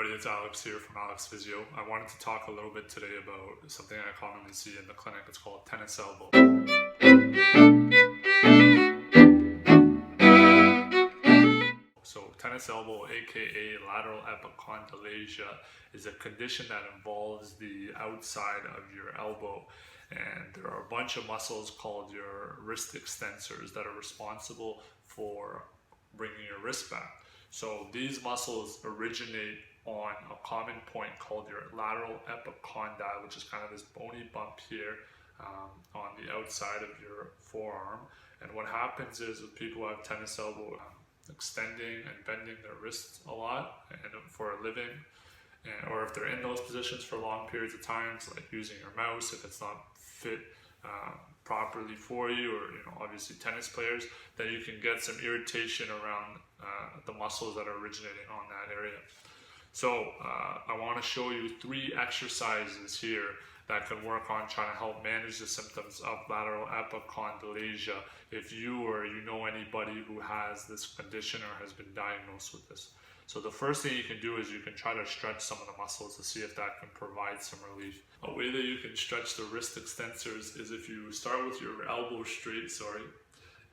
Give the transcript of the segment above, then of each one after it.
everybody, it's Alex here from Aleks Physio. I wanted to talk a little bit today about something I commonly see in the clinic. It's called tennis elbow. So tennis elbow, aka lateral epicondyalgia, is a condition that involves the outside of your elbow. And there are a bunch of muscles called your wrist extensors that are responsible for bringing your wrist back. So these muscles originate on a common point called your lateral epicondyle, which is kind of this bony bump here on the outside of your forearm. And what happens is with people who have tennis elbow, extending and bending their wrists a lot and for a living, or if they're in those positions for long periods of times, like using your mouse if it's not fit properly for you, or obviously tennis players, then you can get some irritation around the muscles that are originating on that area. So I want to show you 3 exercises here that can work on trying to help manage the symptoms of lateral epicondyalgia if you or you know anybody who has this condition or has been diagnosed with this. So the first thing you can do is you can try to stretch some of the muscles to see if that can provide some relief. A way that you can stretch the wrist extensors is if you start with your elbow straight,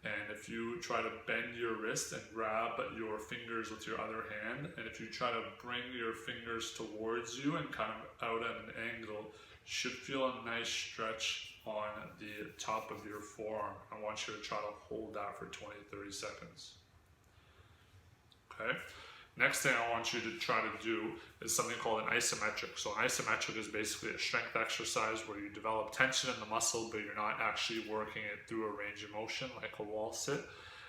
and if you try to bend your wrist and grab your fingers with your other hand, and if you try to bring your fingers towards you and kind of out at an angle, you should feel a nice stretch on the top of your forearm. I want you to try to hold that for 20-30 seconds. Okay. Next thing I want you to try to do is something called an isometric. So an isometric is basically a strength exercise where you develop tension in the muscle, but you're not actually working it through a range of motion like a wall sit.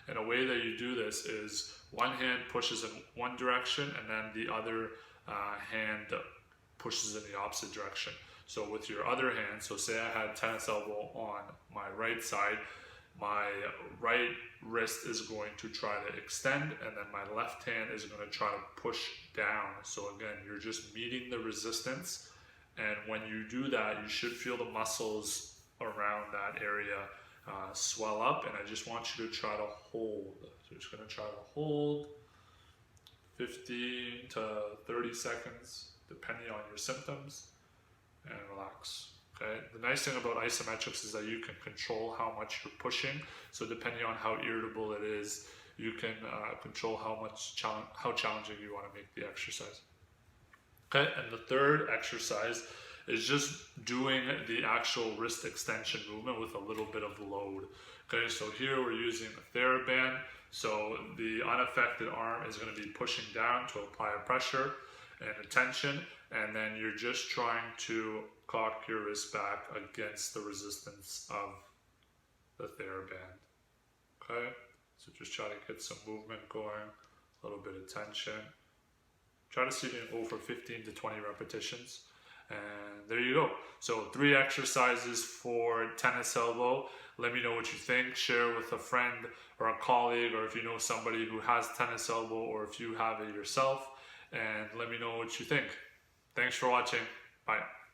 And a way that you do this is one hand pushes in one direction and then the other hand pushes in the opposite direction. So with your other hand, so say I had tennis elbow on my right side, my right wrist is going to try to extend, and then my left hand is going to try to push down. So again, you're just meeting the resistance, and when you do that, you should feel the muscles around that area swell up, and I just want you to try to hold. So you're just going to try to hold 15 to 30 seconds, depending on your symptoms, and relax. Okay. The nice thing about isometrics is that you can control how much you're pushing. So depending on how irritable it is, you can control how challenging you want to make the exercise. Okay. And the third exercise is just doing the actual wrist extension movement with a little bit of load. Okay. So here we're using a theraband. So the unaffected arm is going to be pushing down to apply a pressure and a tension, and then you're just trying to cock your wrist back against the resistance of the theraband. Okay, so just try to get some movement going, a little bit of tension. Try to see if you can go for 15 to 20 repetitions, and there you go. So 3 exercises for tennis elbow. Let me know what you think. Share with a friend or a colleague, or if you know somebody who has tennis elbow, or if you have it yourself, and let me know what you think. Thanks for watching. Bye.